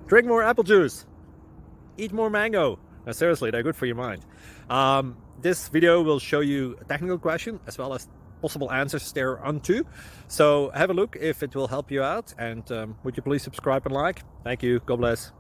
Drink more apple juice. Eat more mango. No, seriously, they're good for your mind. This video will show you a technical question as well as possible answers thereunto. So have a look if it will help you out, and would you please subscribe and like? Thank you. God bless.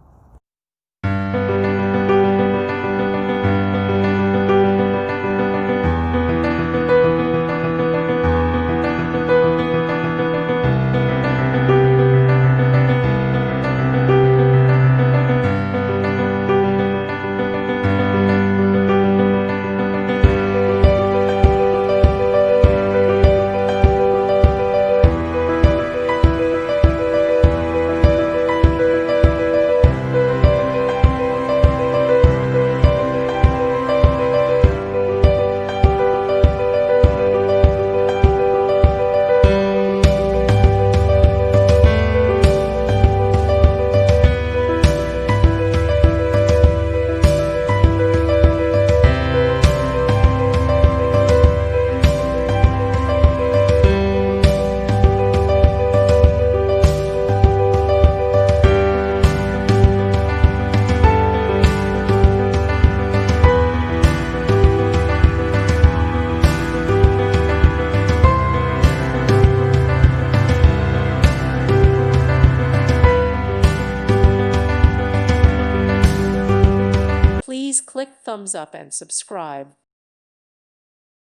Please click thumbs up and subscribe.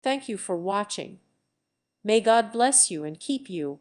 Thank you for watching. May God bless you and keep you.